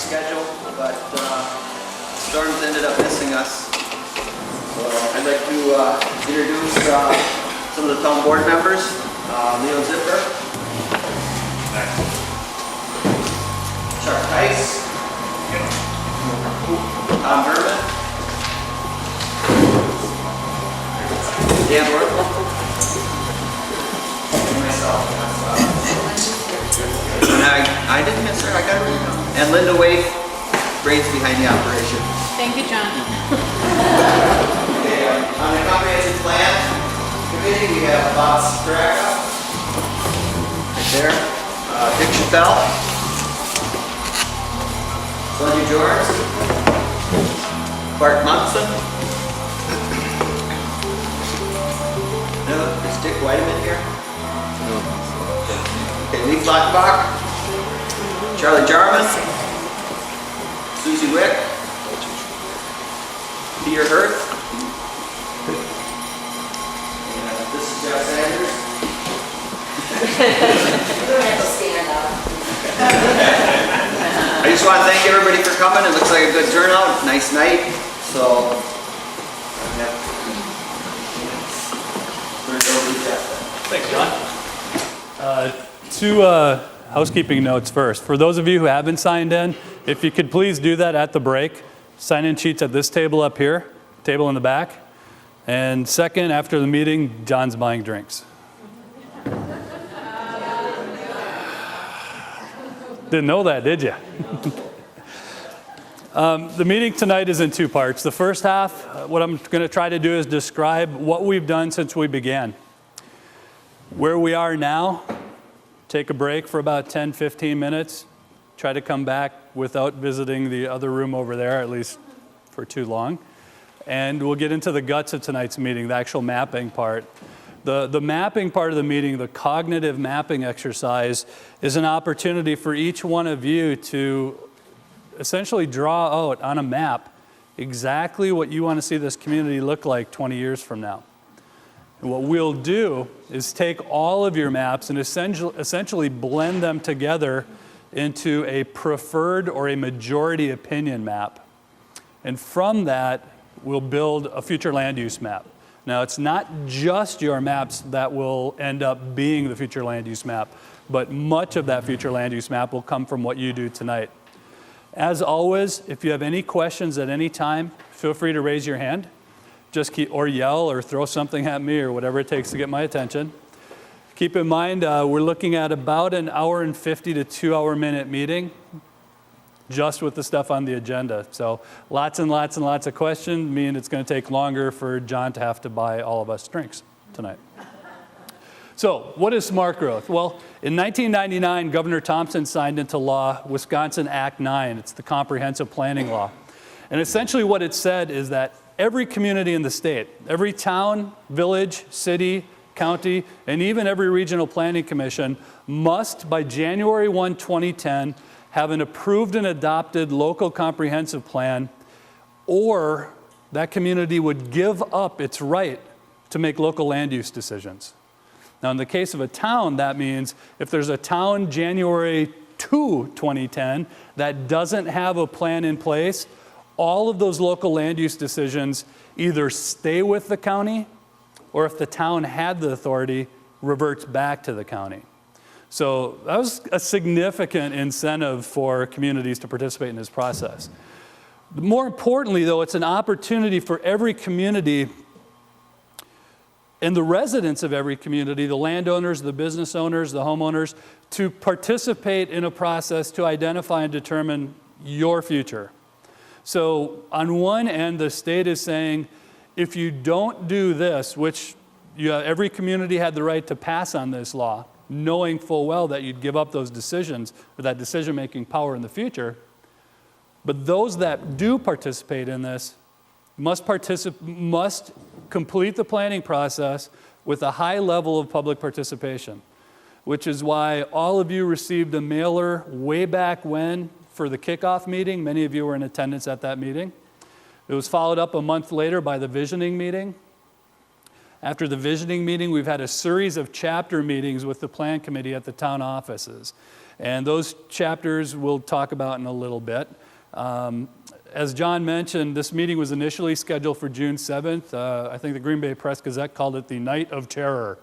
schedule, but storms ended up missing us. So I'd like to introduce some of the town board members. Leo Zipper. Chuck Tice. Tom Herman. Dan Worthel. And myself. And I didn't miss her, I got her email. And Linda Wake, brains behind the operation. Thank you, John. Okay, on the comprehensive plan committee, we have Bob Straka, right there. Dick Chappelle. Sonia George. Bart Munson. No, is Dick Whiteman here? Okay, Lee Flackenbach, Charlie Jarman, Susie Wick, Peter Hurth, and this is Jeff Sanders. We're going to have to stand up. I just want to thank everybody for coming. It looks like a good turnout, nice night. So, thanks, John. Two housekeeping notes first. For those of you who haven't signed in, if you could please do that at the break. Sign-in sheets at this table up here, table in the back. And second, after the meeting, John's buying drinks. Didn't know that, did you? The meeting tonight is in two parts. The first half, what I'm going to try to do is describe what we've done since we began. Where we are now, take a break for about 10, 15 minutes, try to come back without visiting the other room over there, at least for too long. And we'll get into the guts of tonight's meeting, the actual mapping part. The mapping part of the meeting, the cognitive mapping exercise, is an opportunity for each one of you to essentially draw out on a map exactly what you want to see this community look like 20 years from now. And what we'll do is take all of your maps and essentially blend them together into a preferred or a majority opinion map. And from that, we'll build a future land use map. Now, it's not just your maps that will end up being the future land use map, but much of that future land use map will come from what you do tonight. As always, if you have any questions at any time, feel free to raise your hand. Or yell or throw something at me or whatever it takes to get my attention. Keep in mind, we're looking at about an hour and 50 to 2 hour minute meeting just with the stuff on the agenda. So lots and lots and lots of questions mean it's going to take longer for John to have to buy all of us drinks tonight. So what is smart growth? Well, in 1999, Governor Thompson signed into law Wisconsin Act 9. It's the comprehensive planning law. And essentially what it said is that every community in the state, every town, village, city, county, and even every regional planning commission must, by January 1, 2010, have an approved and adopted local comprehensive plan, or that community would give up its right to make local land use decisions. Now, in the case of a town, that means if there's a town January 2, 2010 that doesn't have a plan in place, all of those local land use decisions either stay with the county, or if the town had the authority, reverts back to the county. So that was a significant incentive for communities to participate in this process. More importantly, though, it's an opportunity for every community and the residents of every community, the landowners, the business owners, the homeowners, to participate in a process to identify and determine your future. So on one end, the state is saying, if you don't do this, which every community had the right to pass on this law, knowing full well that you'd give up those decisions or that decision-making power in the future, but those that do participate in this must complete the planning process with a high level of public participation, which is why all of you received a mailer way back when for the kickoff meeting. Many of you were in attendance at that meeting. It was followed up a month later by the visioning meeting. After the visioning meeting, we've had a series of chapter meetings with the plan committee at the town offices. And those chapters we'll talk about in a little bit. As John mentioned, this meeting was initially scheduled for June 7th. I think the Green Bay Press-Gazette called it the Night of Terror.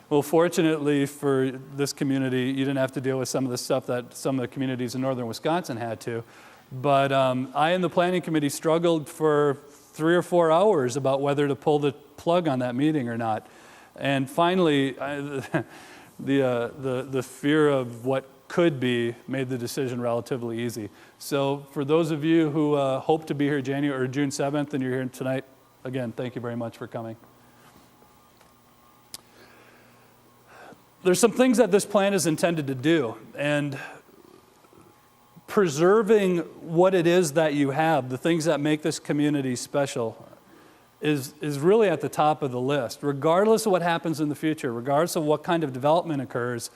Well, fortunately for this community, you didn't have to deal with some of the stuff that some of the communities in northern Wisconsin had to. But I and the planning committee struggled for 3 or 4 hours about whether to pull the plug on that meeting or not. And finally, the fear of what could be made the decision relatively easy. So for those of you who hope to be here January or June 7th and you're here tonight, again, thank you very much for coming. There's some things that this plan is intended to do, and preserving what it is that you have, the things that make this community special, is really at the top of the list. Regardless of what happens in the future, regardless of what kind of development occurs,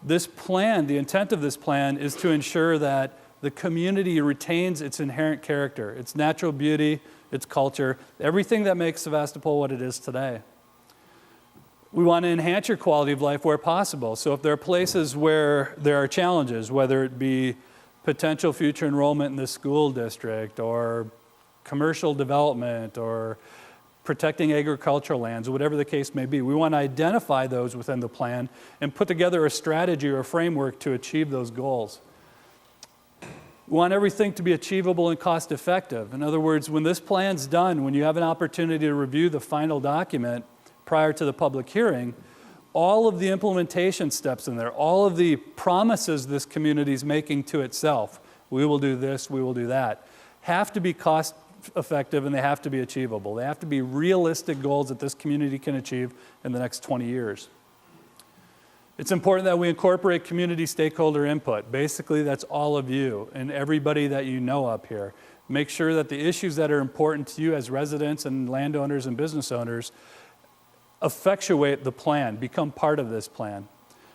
this plan, the intent of this plan is to ensure that the community retains its inherent character, its natural beauty, its culture, everything that makes Sevastopol what it is today. We want to enhance your quality of life where possible. So if there are places where there are challenges, whether it be potential future enrollment in the school district or commercial development or protecting agricultural lands, or whatever the case may be, we want to identify those within the plan and put together a strategy or a framework to achieve those goals. We want everything to be achievable and cost effective. In other words, when this plan's done, when you have an opportunity to review the final document prior to the public hearing, all of the implementation steps in there, all of the promises this community is making to itself, we will do this, we will do that, have to be cost effective and they have to be achievable. They have to be realistic goals that this community can achieve in the next 20 years. It's important that we incorporate community stakeholder input. Basically, that's all of you and everybody that you know up here. Make sure that the issues that are important to you as residents and landowners and business owners effectuate the plan, become part of this plan.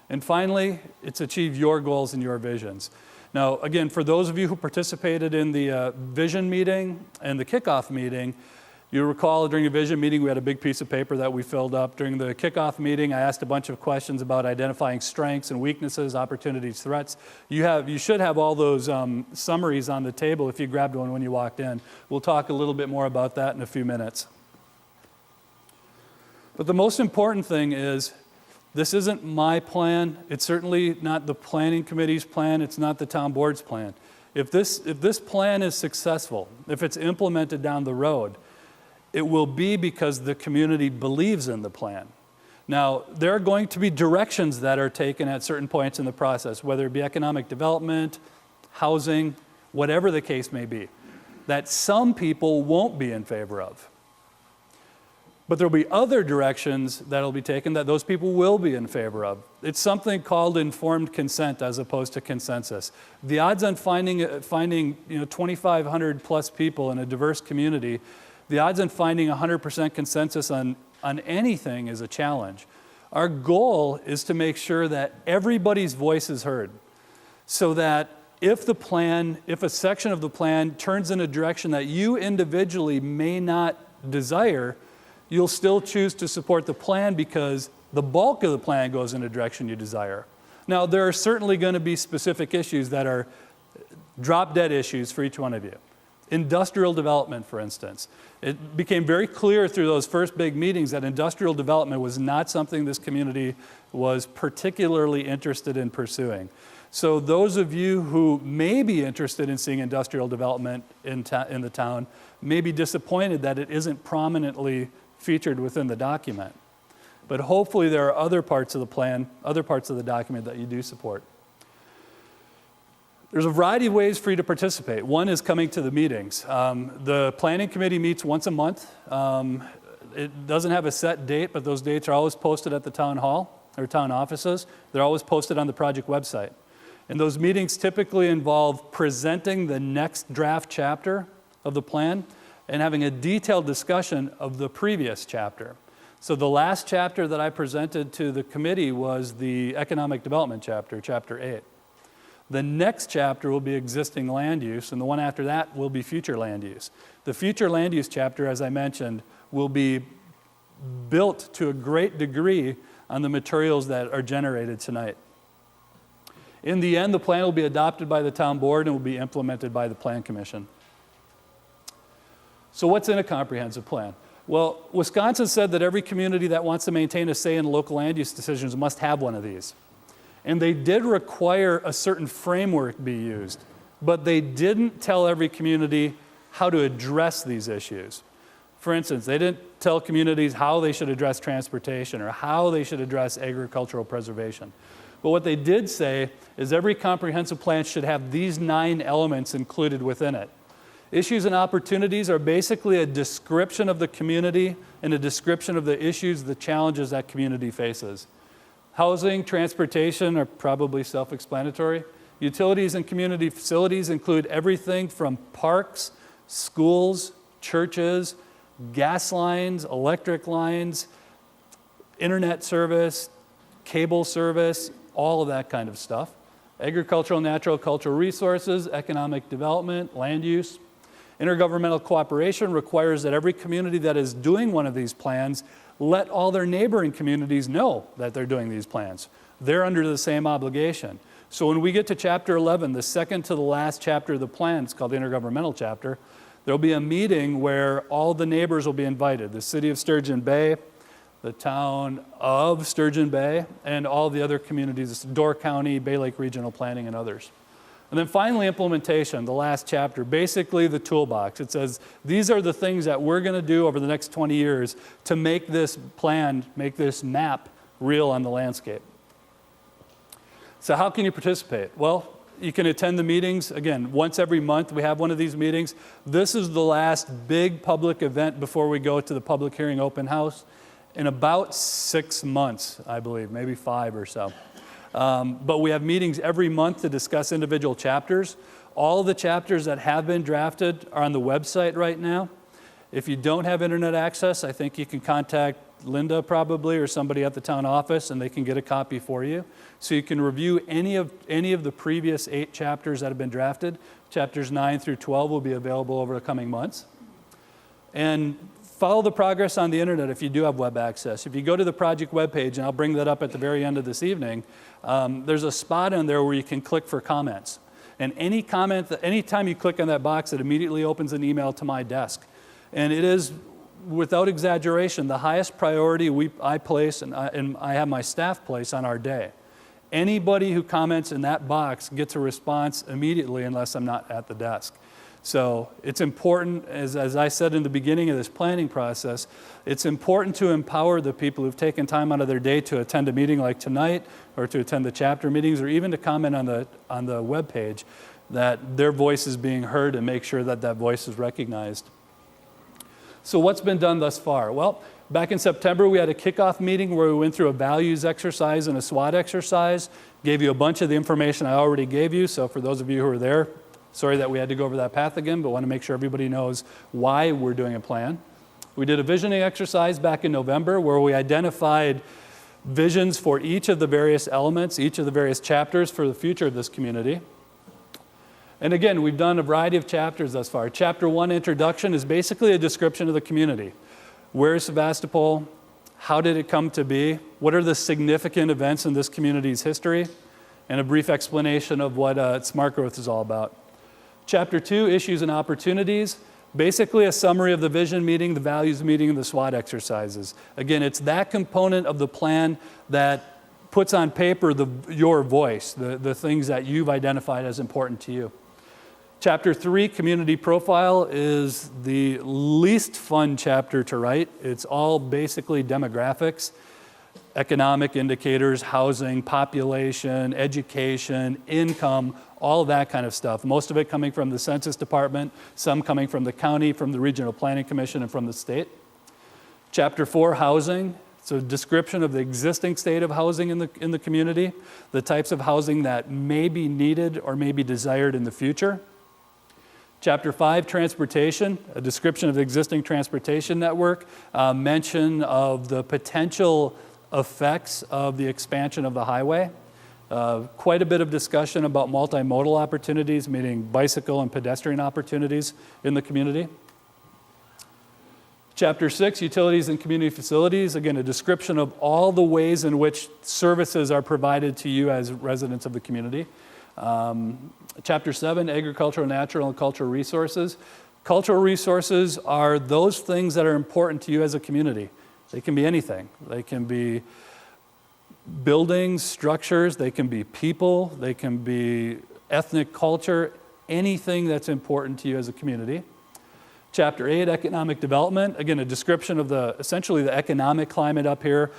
And finally, it's achieve your goals and your visions. Now, again, for those of you who participated in the vision meeting and the kickoff meeting, you recall during the vision meeting we had a big piece of paper that we filled up. During the kickoff meeting, I asked a bunch of questions about identifying strengths and weaknesses, opportunities, threats. You should have all those summaries on the table if you grabbed one when you walked in. We'll talk a little bit more about that in a few minutes. But the most important thing is, this isn't my plan. It's certainly not the planning committee's plan. It's not the town board's plan. If this plan is successful, if it's implemented down the road, it will be because the community believes in the plan. Now, there are going to be directions that are taken at certain points in the process, whether it be economic development, housing, whatever the case may be, that some people won't be in favor of. But there will be other directions that will be taken that those people will be in favor of. It's something called informed consent as opposed to consensus. The odds on finding 2,500 plus people in a diverse community, the odds on finding 100% consensus on anything is a challenge. Our goal is to make sure that everybody's voice is heard, so that if a section of the plan turns in a direction that you individually may not desire, you'll still choose to support the plan because the bulk of the plan goes in a direction you desire. Now, there are certainly going to be specific issues that are drop-dead issues for each one of you. Industrial development, for instance. It became very clear through those first big meetings that industrial development was not something this community was particularly interested in pursuing. So those of you who may be interested in seeing industrial development in the town may be disappointed that it isn't prominently featured within the document. But hopefully there are other parts of the plan, other parts of the document that you do support. There's a variety of ways for you to participate. One is coming to the meetings. The planning committee meets once a month. It doesn't have a set date, but those dates are always posted at the town hall or town offices. They're always posted on the project website. And those meetings typically involve presenting the next draft chapter of the plan and having a detailed discussion of the previous chapter. So the last chapter that I presented to the committee was the economic development chapter, chapter 8. The next chapter will be existing land use, and the one after that will be future land use. The future land use chapter, as I mentioned, will be built to a great degree on the materials that are generated tonight. In the end, the plan will be adopted by the town board and will be implemented by the Plan Commission. So what's in a comprehensive plan? Well, Wisconsin said that every community that wants to maintain a say in local land use decisions must have one of these. And they did require a certain framework be used, but they didn't tell every community how to address these issues. For instance, they didn't tell communities how they should address transportation or how they should address agricultural preservation. But what they did say is every comprehensive plan should have these 9 elements included within it. Issues and opportunities are basically a description of the community and a description of the issues, the challenges that community faces. Housing, transportation are probably self-explanatory. Utilities and community facilities include everything from parks, schools, churches, gas lines, electric lines, internet service, cable service, all of that kind of stuff. Agricultural, natural, cultural resources, economic development, land use. Intergovernmental cooperation requires that every community that is doing one of these plans let all their neighboring communities know that they're doing these plans. They're under the same obligation. So when we get to chapter 11, the second to the last chapter of the plan, it's called the intergovernmental chapter, there'll be a meeting where all the neighbors will be invited. The city of Sturgeon Bay, the town of Sturgeon Bay, and all the other communities, Door County, Bay Lake Regional Planning, and others. And then finally, implementation, the last chapter, basically the toolbox. It says, these are the things that we're going to do over the next 20 years to make this plan, make this map real on the landscape. So how can you participate? Well, you can attend the meetings. Again, once every month we have one of these meetings. This is the last big public event before we go to the public hearing open house in about 6 months, I believe, maybe 5 or so. But we have meetings every month to discuss individual chapters. All the chapters that have been drafted are on the website right now. If you don't have internet access, I think you can contact Linda probably or somebody at the town office and they can get a copy for you. So you can review any of the previous 8 chapters that have been drafted. Chapters 9 through 12 will be available over the coming months. And follow the progress on the internet if you do have web access. If you go to the project webpage, and I'll bring that up at the very end of this evening, there's a spot in there where you can click for comments. And any comment, anytime you click on that box, it immediately opens an email to my desk. And it is, without exaggeration, the highest priority I place and I have my staff place on our day. Anybody who comments in that box gets a response immediately unless I'm not at the desk. So it's important, as I said in the beginning of this planning process, it's important to empower the people who've taken time out of their day to attend a meeting like tonight or to attend the chapter meetings or even to comment on the webpage that their voice is being heard and make sure that that voice is recognized. So what's been done thus far? Well, back in September, we had a kickoff meeting where we went through a values exercise and a SWOT exercise, gave you a bunch of the information I already gave you. So for those of you who were there, sorry that we had to go over that path again, but want to make sure everybody knows why we're doing a plan. We did a visioning exercise back in November where we identified visions for each of the various elements, each of the various chapters for the future of this community. And again, we've done a variety of chapters thus far. Chapter 1, Introduction, is basically a description of the community. Where is Sevastopol? How did it come to be? What are the significant events in this community's history? And a brief explanation of what smart growth is all about. Chapter 2, Issues and Opportunities, basically a summary of the vision meeting, the values meeting, and the SWOT exercises. Again, it's that component of the plan that puts on paper your voice, the things that you've identified as important to you. Chapter 3, Community Profile, is the least fun chapter to write. It's all basically demographics, economic indicators, housing, population, education, income, all of that kind of stuff. Most of it coming from the Census Department, some coming from the county, from the Regional Planning Commission, and from the state. Chapter 4, Housing. It's a description of the existing state of housing in the community, the types of housing that may be needed or may be desired in the future. Chapter 5, Transportation, a description of the existing transportation network, mention of the potential effects of the expansion of the highway. Quite a bit of discussion about multimodal opportunities, meaning bicycle and pedestrian opportunities in the community. Chapter 6, utilities and community facilities. Again, a description of all the ways in which services are provided to you as residents of the community. Chapter 7, agricultural, natural, and cultural resources. Cultural resources are those things that are important to you as a community. They can be anything. They can be buildings, structures, they can be people, they can be ethnic culture, anything that's important to you as a community. Chapter 8, economic development. Again, a description of essentially the economic climate up here,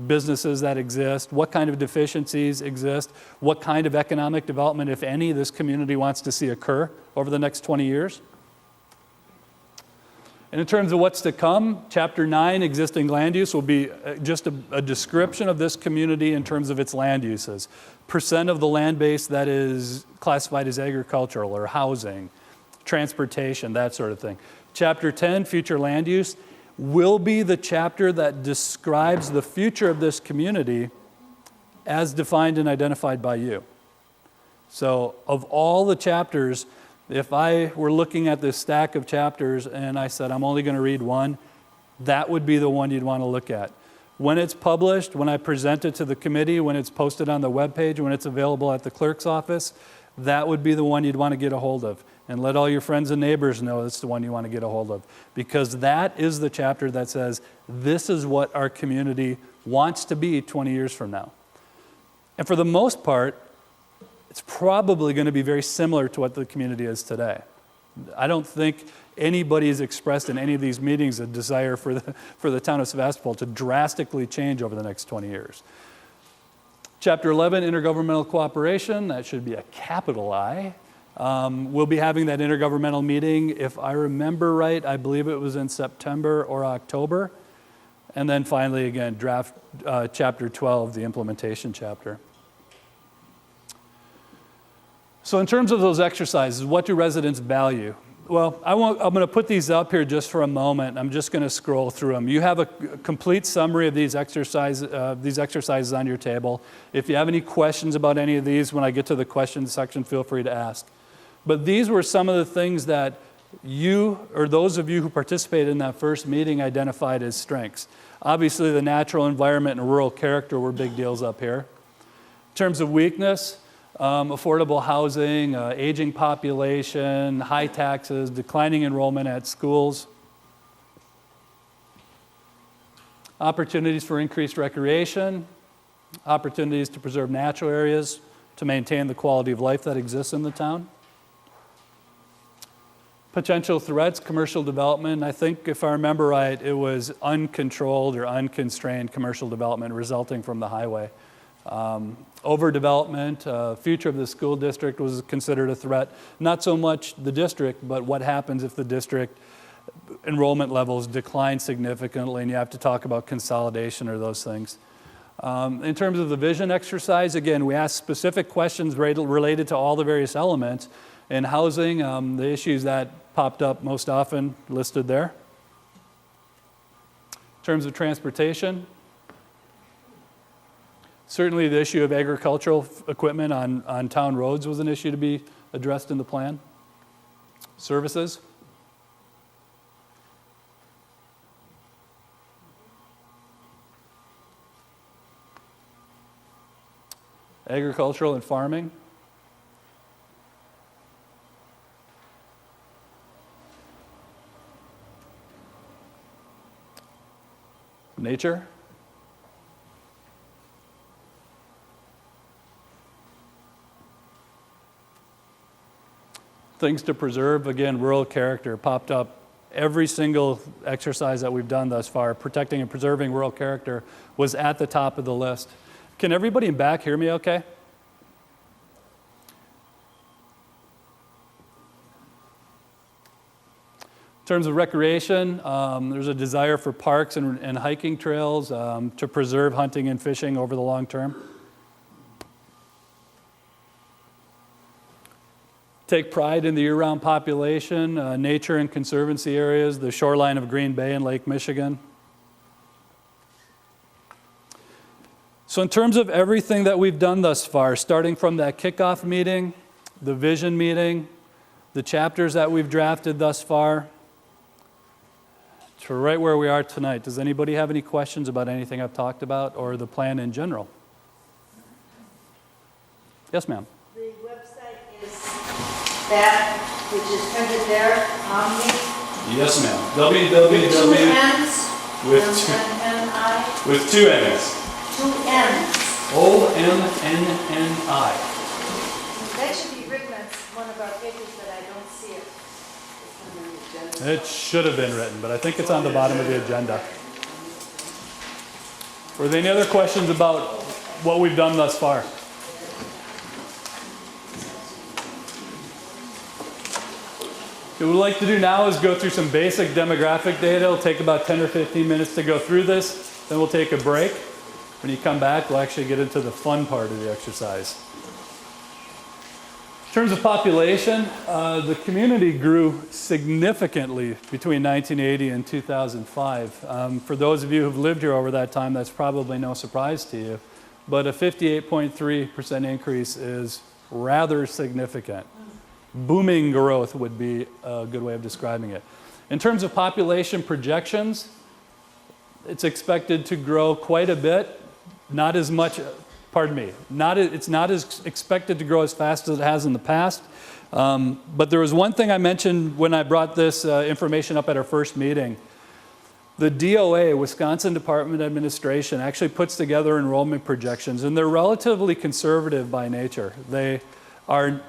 businesses that exist, what kind of deficiencies exist, what kind of economic development, if any, this community wants to see occur over the next 20 years. And in terms of what's to come, Chapter 9, existing land use, will be just a description of this community in terms of its land uses. Percent of the land base that is classified as agricultural or housing, transportation, that sort of thing. Chapter 10, future land use, will be the chapter that describes the future of this community as defined and identified by you. So of all the chapters, if I were looking at this stack of chapters and I said, I'm only going to read one, that would be the one you'd want to look at. When it's published, when I present it to the committee, when it's posted on the webpage, when it's available at the clerk's office, that would be the one you'd want to get a hold of. And let all your friends and neighbors know it's the one you want to get a hold of. Because that is the chapter that says, this is what our community wants to be 20 years from now. And for the most part, it's probably going to be very similar to what the community is today. I don't think anybody has expressed in any of these meetings a desire for the town of Sevastopol to drastically change over the next 20 years. Chapter 11, intergovernmental cooperation, that should be a capital I. We'll be having that intergovernmental meeting, if I remember right, I believe it was in September or October. And then finally, again, draft Chapter 12, the implementation chapter. So in terms of those exercises, what do residents value? Well, I'm going to put these up here just for a moment. I'm just going to scroll through them. You have a complete summary of these exercises on your table. If you have any questions about any of these, when I get to the questions section, feel free to ask. But these were some of the things that you, or those of you who participated in that first meeting, identified as strengths. Obviously, the natural environment and rural character were big deals up here. In terms of weakness, affordable housing, aging population, high taxes, declining enrollment at schools, opportunities for increased recreation, opportunities to preserve natural areas, to maintain the quality of life that exists in the town. Potential threats, commercial development. I think if I remember right, it was uncontrolled or unconstrained commercial development resulting from the highway. Overdevelopment, future of the school district was considered a threat. Not so much the district, but what happens if the district enrollment levels decline significantly and you have to talk about consolidation or those things. In terms of the vision exercise, again, we asked specific questions related to all the various elements. In housing, the issues that popped up most often listed there. In terms of transportation, certainly the issue of agricultural equipment on town roads was an issue to be addressed in the plan. Services. Agricultural and farming. Nature. Things to preserve, again, rural character popped up. Every single exercise that we've done thus far, protecting and preserving rural character, was at the top of the list. Can everybody in back hear me okay? In terms of recreation, there's a desire for parks and hiking trails to preserve hunting and fishing over the long term. Take pride in the year-round population, nature and conservancy areas, the shoreline of Green Bay and Lake Michigan. So in terms of everything that we've done thus far, starting from that kickoff meeting, the vision meeting, the chapters that we've drafted thus far, to right where we are tonight. Does anybody have any questions about anything I've talked about or the plan in general? Yes, ma'am. The website is that which is printed there, Omni, Yes, ma'am. with two N's and with two N's. two N's. OMNNI. That should be written on one of our pages, but I don't see it. It's on the agenda. It should have been written, but I think it's on the bottom of the agenda. Were there any other questions about what we've done thus far? What we'd like to do now is go through some basic demographic data. It'll take about 10 or 15 minutes to go through this. Then we'll take a break. When you come back, we'll actually get into the fun part of the exercise. In terms of population, the community grew significantly between 1980 and 2005. For those of you who've lived here over that time, that's probably no surprise to you. But a 58.3% increase is rather significant. Booming growth would be a good way of describing it. In terms of population projections, it's expected to grow quite a bit. Not as much, it's not as expected to grow as fast as it has in the past. But there was one thing I mentioned when I brought this information up at our first meeting. The DOA, Wisconsin Department of Administration, actually puts together enrollment projections, and they're relatively conservative by nature. They are,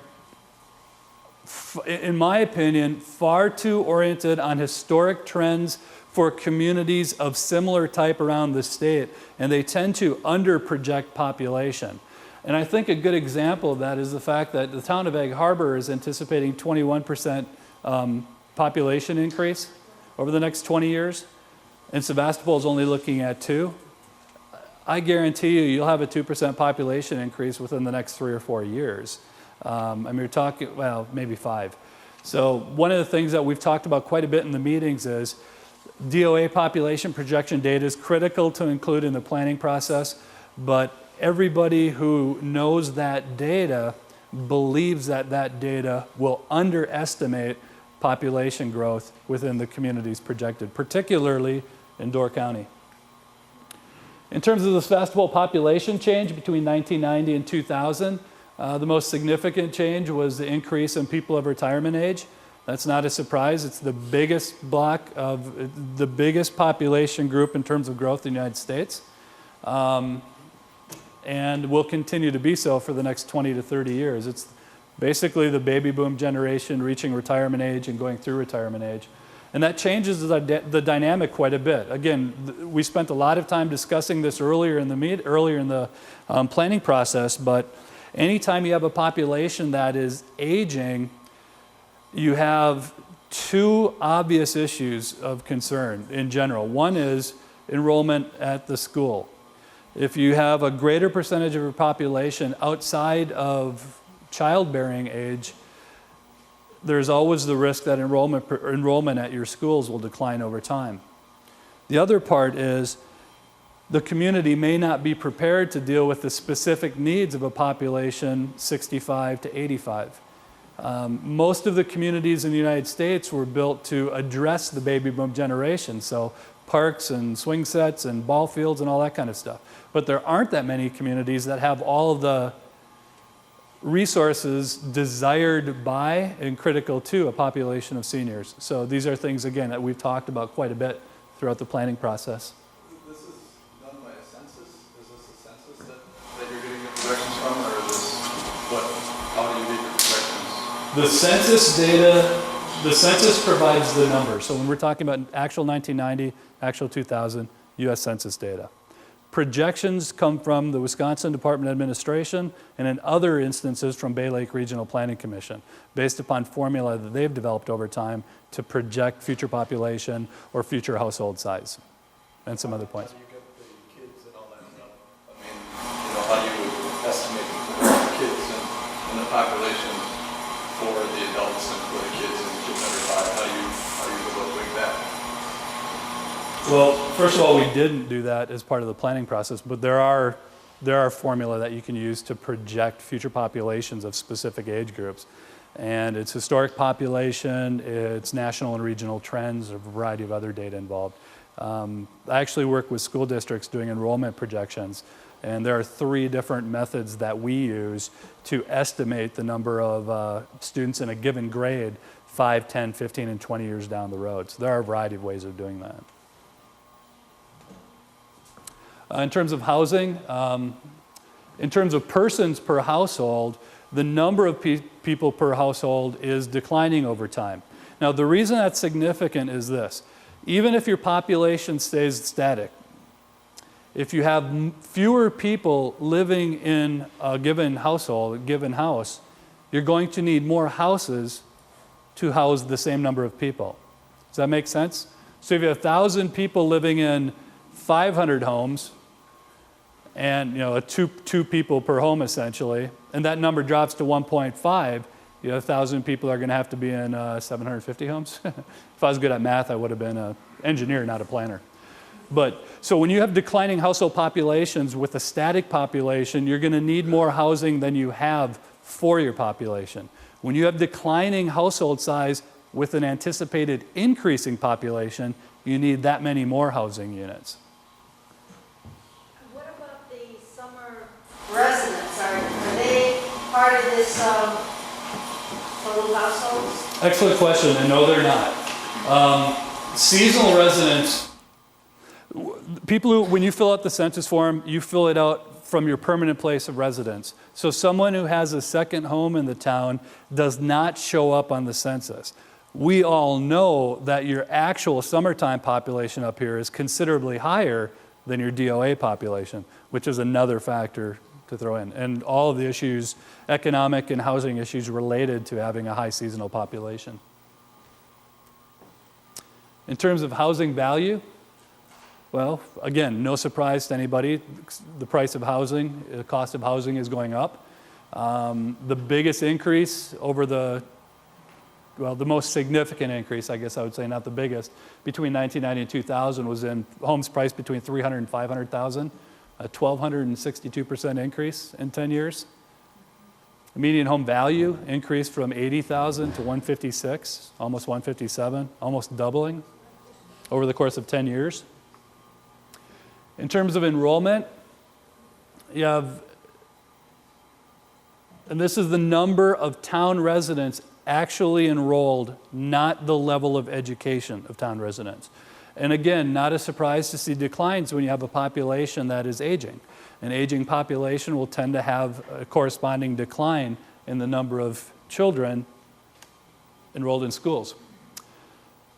in my opinion, far too oriented on historic trends for communities of similar type around the state, and they tend to under-project population. And I think a good example of that is the fact that the town of Egg Harbor is anticipating 21% population increase over the next 20 years, and Sevastopol is only looking at 2%. I guarantee you'll have a 2% population increase within the next 3 or 4 years. I mean, we're talking, well, maybe 5. So one of the things that we've talked about quite a bit in the meetings is DOA population projection data is critical to include in the planning process, but everybody who knows that data believes that that data will underestimate population growth within the communities projected, particularly in Door County. In terms of the Sevastopol population change between 1990 and 2000, the most significant change was the increase in people of retirement age. That's not a surprise. It's the biggest block of the biggest population group in terms of growth in the United States. And will continue to be so for the next 20 to 30 years. It's basically the baby boom generation reaching retirement age and going through retirement age. And that changes the dynamic quite a bit. Again, we spent a lot of time discussing this earlier in the planning process, but anytime you have a population that is aging, you have 2 obvious issues of concern in general. One is enrollment at the school. If you have a greater percentage of your population outside of childbearing age, there's always the risk that enrollment at your schools will decline over time. The other part is the community may not be prepared to deal with the specific needs of a population 65 to 85. Most of the communities in the United States were built to address the baby boom generation, so parks and swing sets and ball fields and all that kind of stuff. But there aren't that many communities that have all of the resources desired by and critical to a population of seniors. So these are things, again, that we've talked about quite a bit throughout the planning process. This is done by a census? Is this a census that you're getting the projections from, or is this how do you get your projections? The census data, the census provides the number. So when we're talking about actual 1990, actual 2000, US Census data. Projections come from the Wisconsin Department of Administration and in other instances from Bay Lake Regional Planning Commission, based upon formula that they've developed over time to project future population or future household size, and some other points. How do you get the kids and all that stuff? I mean, how do you estimate the kids and the population for the adults and for the kids and kids under 5? How do you evaluate that? Well, first of all, we didn't do that as part of the planning process, but there are formula that you can use to project future populations of specific age groups. And it's historic population, it's national and regional trends, a variety of other data involved. I actually work with school districts doing enrollment projections, and there are 3 different methods that we use to estimate the number of students in a given grade 5, 10, 15, and 20 years down the road. So there are a variety of ways of doing that. In terms of housing, in terms of persons per household, the number of people per household is declining over time. Now, the reason that's significant is this. Even if your population stays static, if you have fewer people living in a given household, a given house, you're going to need more houses to house the same number of people. Does that make sense? So if you have 1,000 people living in 500 homes, and two people per home essentially, and that number drops to 1.5, 1,000 people are going to have to be in 750 homes. If I was good at math, I would have been an engineer, not a planner. But so when you have declining household populations with a static population, you're going to need more housing than you have for your population. When you have declining household size with an anticipated increasing population, you need that many more housing units. What about the summer residents? Are they part of this total households? Excellent question, and no, they're not. Seasonal residents, people who, when you fill out the census form, you fill it out from your permanent place of residence. So someone who has a second home in the town does not show up on the census. We all know that your actual summertime population up here is considerably higher than your DOA population, which is another factor to throw in. And all of the issues, economic and housing issues related to having a high seasonal population. In terms of housing value, well, again, no surprise to anybody, the price of housing, the cost of housing is going up. The biggest increase over the most significant increase, I guess I would say, not the biggest, between 1990 and 2000 was in homes priced between $300,000 and $500,000, a 1,262% increase in 10 years. The median home value increased from $80,000 to $156,000, almost $157,000, almost doubling over the course of 10 years. In terms of enrollment, you have, and this is the number of town residents actually enrolled, not the level of education of town residents. And again, not a surprise to see declines when you have a population that is aging. An aging population will tend to have a corresponding decline in the number of children enrolled in schools.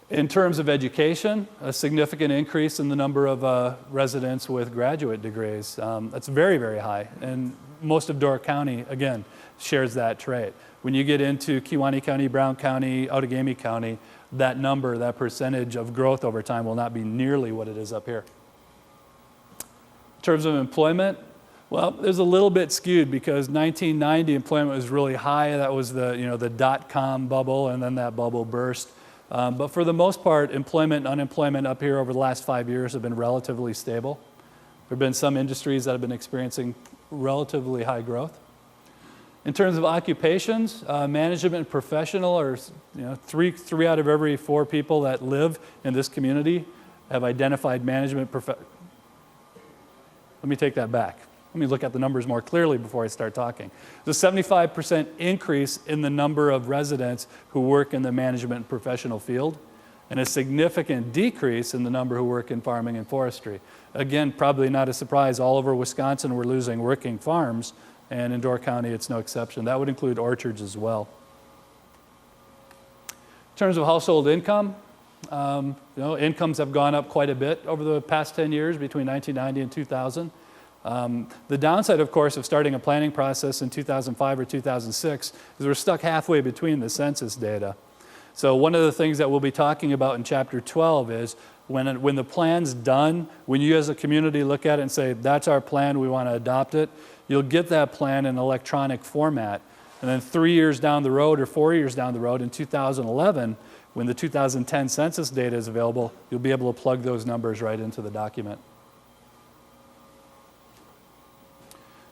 In terms of education, a significant increase in the number of residents with graduate degrees. That's very, very high. And most of Door County, again, shares that trait. When you get into Kewaunee County, Brown County, Outagamie County, that number, that percentage of growth over time will not be nearly what it is up here. In terms of employment, well, there's a little bit skewed because 1990 employment was really high. That was the dot-com bubble, and then that bubble burst. But for the most part, employment and unemployment up here over the last 5 years have been relatively stable. There have been some industries that have been experiencing relatively high growth. In terms of occupations, management and professional are, three out of every 4 people that live in this community have identified management. Let me take that back. Let me look at the numbers more clearly before I start talking. There's a 75% increase in the number of residents who work in the management and professional field, and a significant decrease in the number who work in farming and forestry. Again, probably not a surprise. All over Wisconsin, we're losing working farms, and in Door County, it's no exception. That would include orchards as well. In terms of household income, incomes have gone up quite a bit over the past 10 years, between 1990 and 2000. The downside, of course, of starting a planning process in 2005 or 2006 is we're stuck halfway between the census data. So one of the things that we'll be talking about in Chapter 12 is when the plan's done, when you as a community look at it and say, that's our plan, we want to adopt it, you'll get that plan in electronic format. And then 3 years down the road or 4 years down the road in 2011, when the 2010 census data is available, you'll be able to plug those numbers right into the document.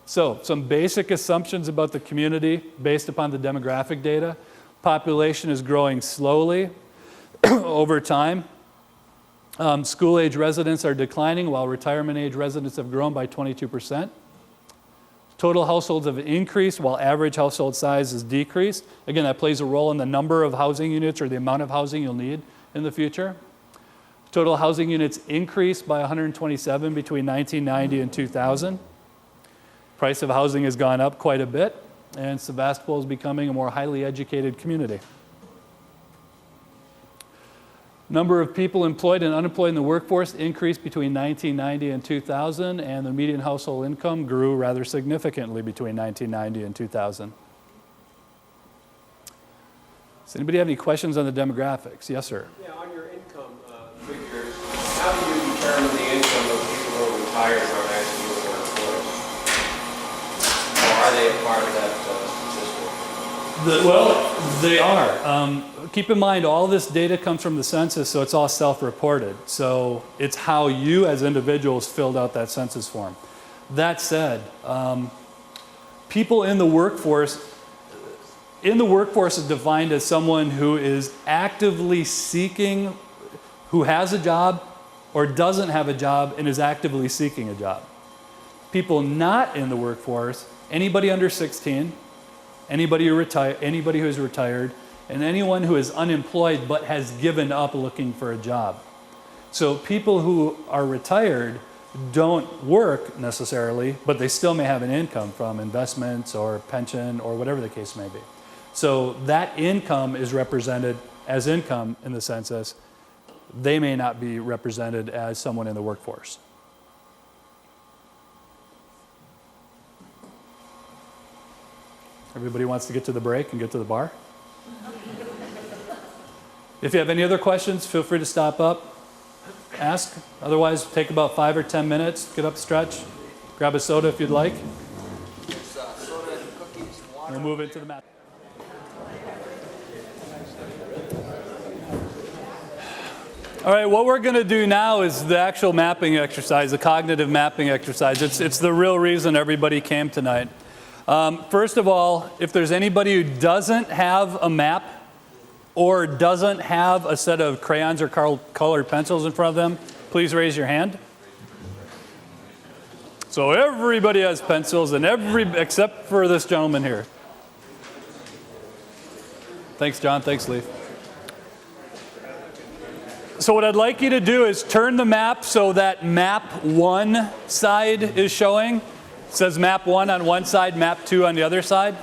So, some basic assumptions about the community based upon the demographic data. population is growing slowly over time. School-age residents are declining while retirement-age residents have grown by 22%. Total households have increased while average household size has decreased. Again, that plays a role in the number of housing units or the amount of housing you'll need in the future. Total housing units increased by 127 between 1990 and 2000. Price of housing has gone up quite a bit, and Sevastopol is becoming a more highly educated community. Number of people employed and unemployed in the workforce increased between 1990 and 2000, and the median household income grew rather significantly between 1990 and 2000. Does anybody have any questions on the demographics? Yes, sir. Yeah, on your income figures, how do you determine the income of people who are retired or actually who are employed? Or are they a part of that statistic? Well, they are. Keep in mind, all this data comes from the census, so it's all self-reported. So it's how you as individuals filled out that census form. That said, people in the workforce is defined as someone who is actively seeking, who has a job or doesn't have a job and is actively seeking a job. People not in the workforce, anybody under 16, anybody who's retired, and anyone who is unemployed but has given up looking for a job. So people who are retired don't work necessarily, but they still may have an income from investments or pension or whatever the case may be. So that income is represented as income in the census. They may not be represented as someone in the workforce. Everybody wants to get to the break and get to the bar? If you have any other questions, feel free to stop up, ask. Otherwise, take about 5 or 10 minutes, get up, stretch, grab a soda if you'd like. Soda and cookies, water. We'll move into the map. All right, what we're going to do now is the actual mapping exercise, the cognitive mapping exercise. It's the real reason everybody came tonight. First of all, if there's anybody who doesn't have a map or doesn't have a set of crayons or colored pencils in front of them, please raise your hand. So everybody has pencils, and except for this gentleman here. Thanks, John. Thanks, Leif. So what I'd like you to do is turn the map so that map 1 side is showing. It says map 1 on one side, map 2 on the other side.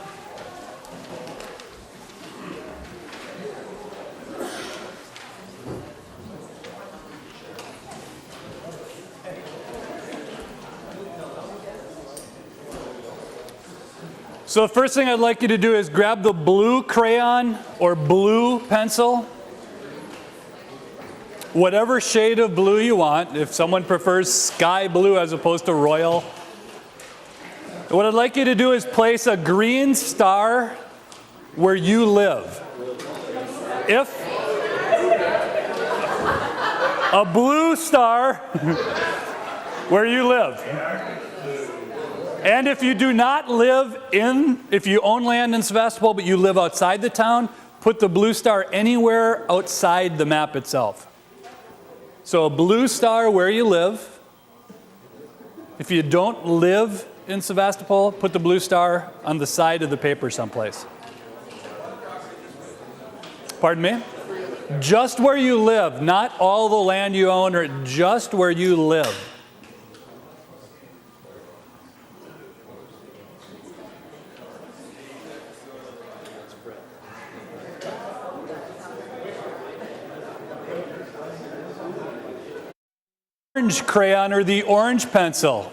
So the first thing I'd like you to do is grab the blue crayon or blue pencil. Whatever shade of blue you want. If someone prefers sky blue as opposed to royal. What I'd like you to do is place a green star where you live. If a blue star where you live. And if you do not live if you own land in Sevastopol but you live outside the town, put the blue star anywhere outside the map itself. So a blue star where you live. If you don't live in Sevastopol, put the blue star on the side of the paper someplace. Pardon me? Just where you live, not all the land you own, or just where you live. Orange crayon or the orange pencil.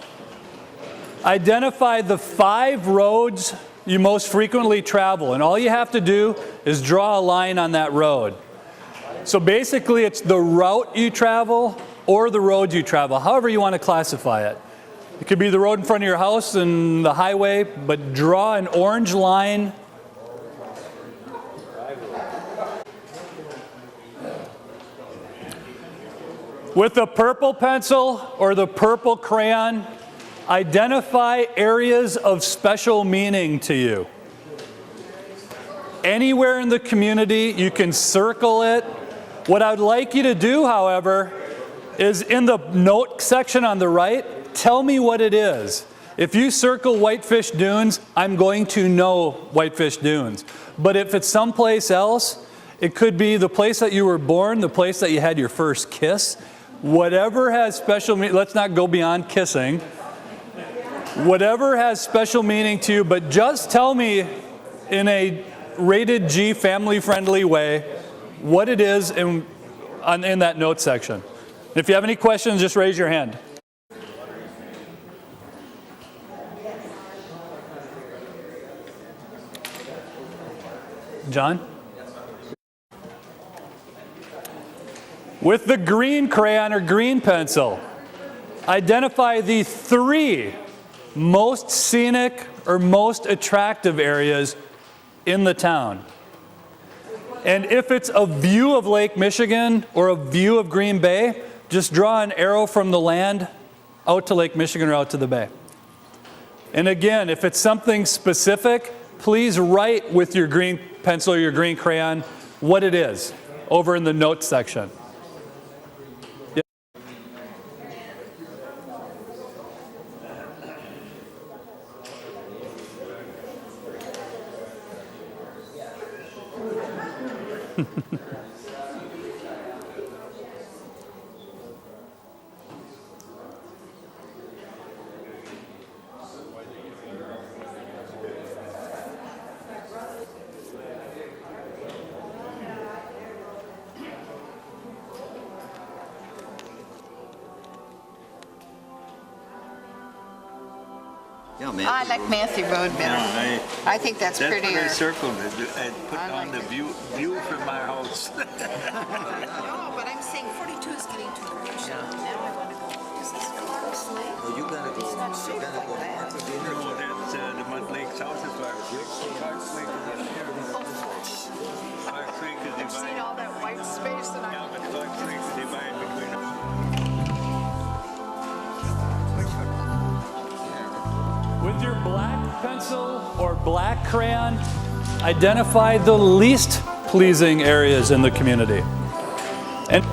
Identify the 5 roads you most frequently travel, and all you have to do is draw a line on that road. So basically it's the route you travel or the road you travel, however you want to classify it. It could be the road in front of your house and the highway, but draw an orange line. With the purple pencil or the purple crayon, identify areas of special meaning to you. anywhere in the community. You can circle it. What I'd like you to do, however, is in the note section on the right, tell me what it is. If you circle Whitefish Dunes, I'm going to know Whitefish Dunes. But if it's someplace else, it could be the place that you were born, the place that you had your first kiss. Whatever has special meaning, let's not go beyond kissing. Whatever has special meaning to you, but just tell me in a rated G family-friendly way what it is in that note section. If you have any questions, just raise your hand. John? With the green crayon or green pencil, identify the 3 most scenic or most attractive areas in the town. And if it's a view of Lake Michigan or a view of Green Bay, just draw an arrow from the land out to Lake Michigan or out to the bay. And again, if it's something specific, please write with your green pencil or your green crayon what it is over in the notes section. Yeah, man. I like Matthew Road better. I think that's That's prettier. what I circled it. I put I on like the it. view from my house. No, but I'm saying 42 is getting too commercial. Now I want to go. Is this Forest Lake? Well, you gotta go. It's not You shaped gotta go like that. north of Inner. No, that's the Mud Lake south of Park Lake. Park Lake is up here. Park Lake is I've seen divided. all that white space and Yeah, I'm... but Park Lake is divided between them. With your black pencil or black crayon, identify the least pleasing areas in the community. And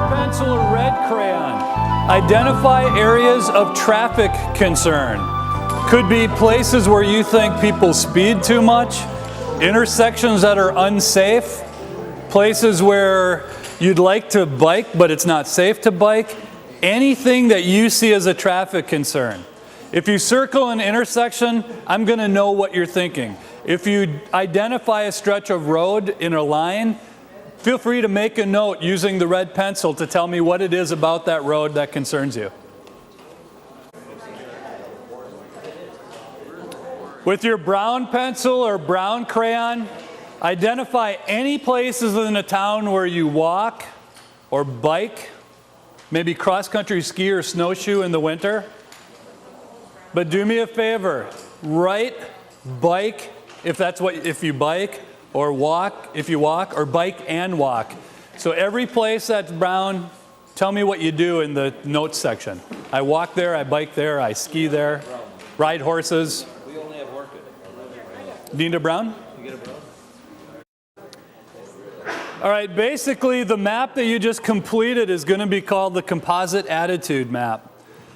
pencil or red crayon, identify areas of traffic concern. Could be places where you think people speed too much, intersections that are unsafe, places where you'd like to bike but it's not safe to bike, anything that you see as a traffic concern. If you circle an intersection, I'm going to know what you're thinking. If you identify a stretch of road in a line, feel free to make a note using the red pencil to tell me what it is about that road that concerns you. With your brown pencil or brown crayon, identify any places in a town where you walk or bike, maybe cross-country ski or snowshoe in the winter. But do me a favor, write bike if you bike, or walk if you walk, or bike and walk. So every place that's brown, tell me what you do in the notes section. I walk there, I bike there, I ski there, ride horses. We only have Orchid. Need a brown? You get a brown? All right, basically the map that you just completed is going to be called the composite attitude map.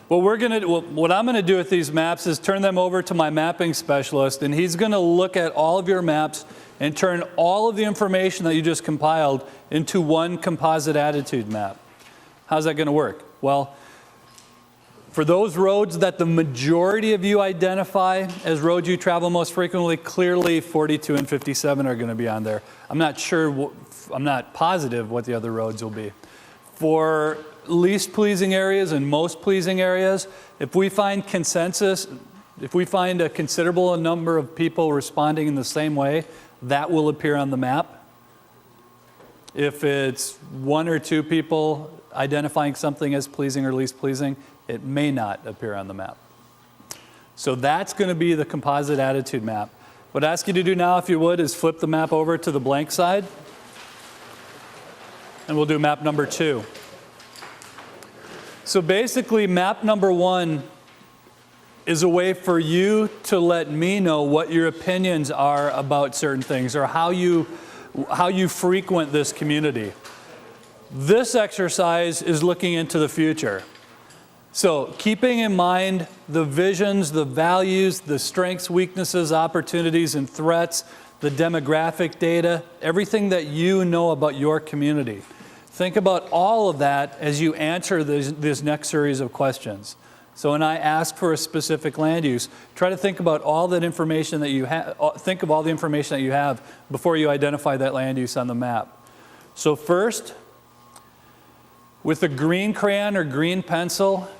What I'm going to do with these maps is turn them over to my mapping specialist, and he's going to look at all of your maps and turn all of the information that you just compiled into one composite attitude map. How's that going to work? Well, for those roads that the majority of you identify as roads you travel most frequently, clearly 42 and 57 are going to be on there. I'm not positive what the other roads will be. For least pleasing areas and most pleasing areas, if we find consensus, if we find a considerable number of people responding in the same way, that will appear on the map. If it's one or two people identifying something as pleasing or least pleasing, it may not appear on the map. So that's going to be the composite attitude map. What I ask you to do now, if you would, is flip the map over to the blank side. And we'll do map number 2. So basically, map number 1 is a way for you to let me know what your opinions are about certain things or how you frequent this community. This exercise is looking into the future. So keeping in mind the visions, the values, the strengths, weaknesses, opportunities, and threats, the demographic data, everything that you know about your community. Think about all of that as you answer this next series of questions. So when I ask for a specific land use, try to think about all that information that you have, think of all the information that you have before you identify that land use on the map. So first, with a green crayon or green pencil,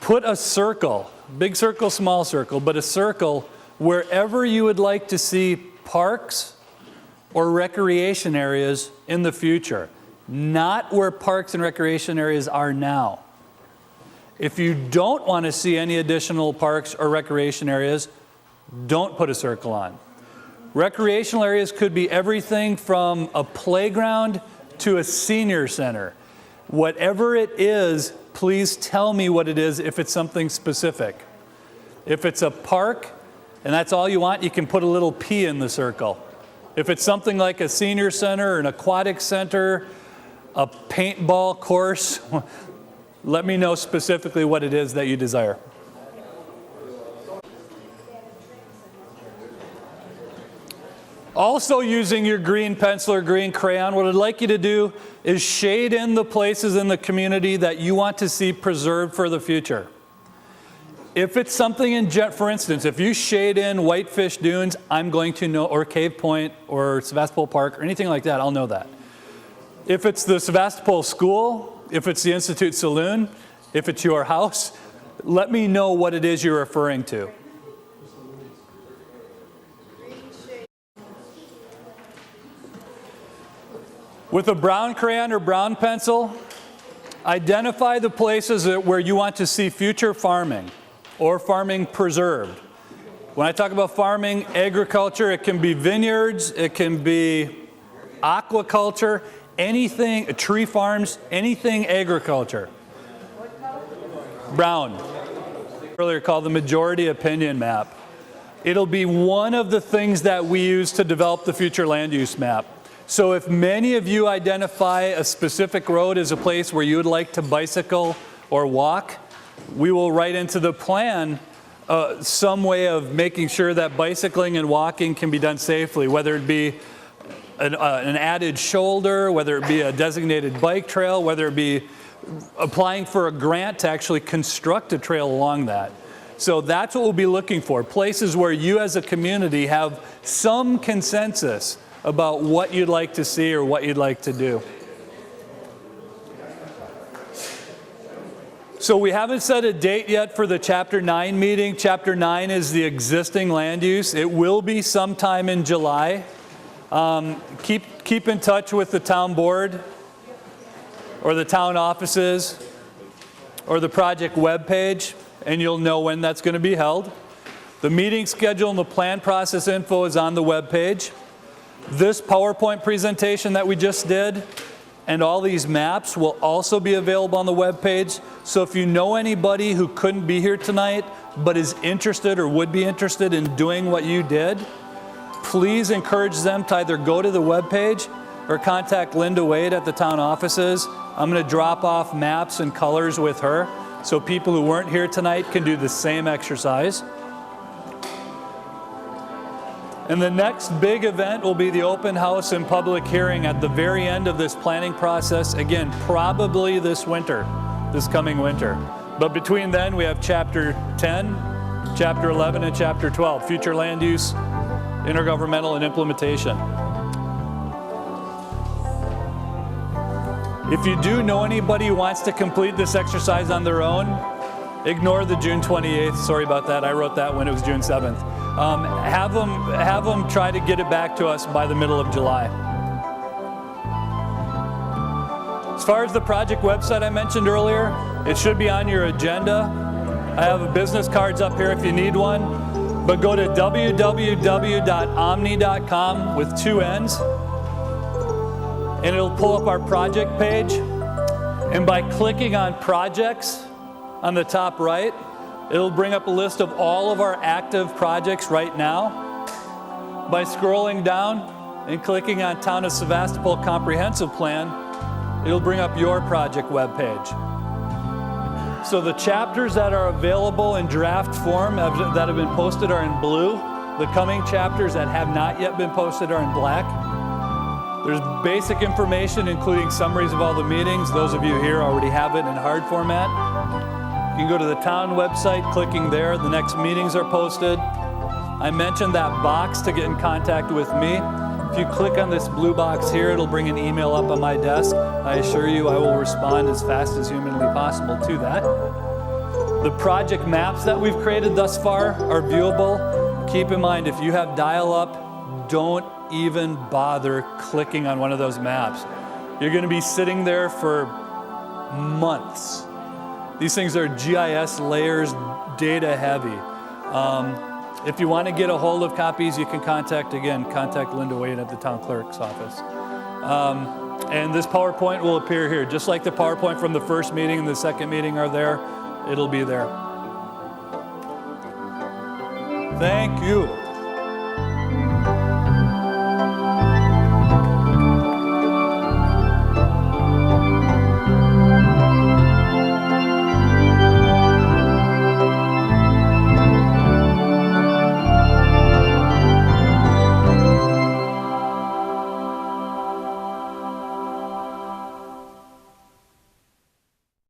put a circle, big circle, small circle, but a circle wherever you would like to see parks or recreation areas in the future, not where parks and recreation areas are now. If you don't want to see any additional parks or recreation areas, don't put a circle on. Recreational areas could be everything from a playground to a senior center. Whatever it is, please tell me what it is if it's something specific. If it's a park and that's all you want, you can put a little P in the circle. If it's something like a senior center, an aquatic center, a paintball course, let me know specifically what it is that you desire. Also using your green pencil or green crayon, what I'd like you to do is shade in the places in the community that you want to see preserved for the future. If it's something for instance, if you shade in Whitefish Dunes, I'm going to know, or Cave Point, or Sevastopol Park, or anything like that, I'll know that. If it's the Sevastopol School, if it's the Institute Saloon, if it's your house, let me know what it is you're referring to. With a brown crayon or brown pencil, identify the places where you want to see future farming or farming preserved. When I talk about farming, agriculture, it can be vineyards, it can be aquaculture, anything, tree farms, anything agriculture. Brown. Earlier called the majority opinion map. It'll be one of the things that we use to develop the future land use map. So if many of you identify a specific road as a place where you would like to bicycle or walk, we will write into the plan some way of making sure that bicycling and walking can be done safely, whether it be an added shoulder, whether it be a designated bike trail, whether it be applying for a grant to actually construct a trail along that. So that's what we'll be looking for, places where you as a community have some consensus about what you'd like to see or what you'd like to do. So we haven't set a date yet for the Chapter 9 meeting. Chapter 9 is the existing land use. It will be sometime in July. Keep in touch with the town board or the town offices or the project webpage, and you'll know when that's going to be held. The meeting schedule and the plan process info is on the webpage. This PowerPoint presentation that we just did and all these maps will also be available on the webpage. So if you know anybody who couldn't be here tonight but is interested or would be interested in doing what you did, please encourage them to either go to the webpage or contact Linda Wade at the town offices. I'm going to drop off maps and colors with her, so people who weren't here tonight can do the same exercise. And the next big event will be the open house and public hearing at the very end of this planning process. Again, probably this winter, this coming winter. But between then, we have Chapter 10, Chapter 11, and Chapter 12, Future Land Use, Intergovernmental, and Implementation. If you do know anybody who wants to complete this exercise on their own, ignore the June 28th. Sorry about that. I wrote that when it was June 7th. Have them try to get it back to us by the middle of July. As far as the project website I mentioned earlier, it should be on your agenda. I have business cards up here if you need one. But go to www.omni.com with 2 N's. And it'll pull up our project page. And by clicking on projects on the top right, it'll bring up a list of all of our active projects right now. By scrolling down and clicking on Town of Sevastopol Comprehensive Plan, it'll bring up your project webpage. So the chapters that are available in draft form that have been posted are in blue. The coming chapters that have not yet been posted are in black. There's basic information, including summaries of all the meetings. Those of you here already have it in hard format. You can go to the town website, clicking there. The next meetings are posted. I mentioned that box to get in contact with me. If you click on this blue box here, it'll bring an email up on my desk. I assure you I will respond as fast as humanly possible to that. The project maps that we've created thus far are viewable. Keep in mind, if you have dial-up, don't even bother clicking on one of those maps. You're going to be sitting there for months. These things are GIS layers, data heavy. If you want to get a hold of copies, you can contact Linda Wade at the town clerk's office. And this PowerPoint will appear here. Just like the PowerPoint from the first meeting and the second meeting are there, it'll be there. Thank you.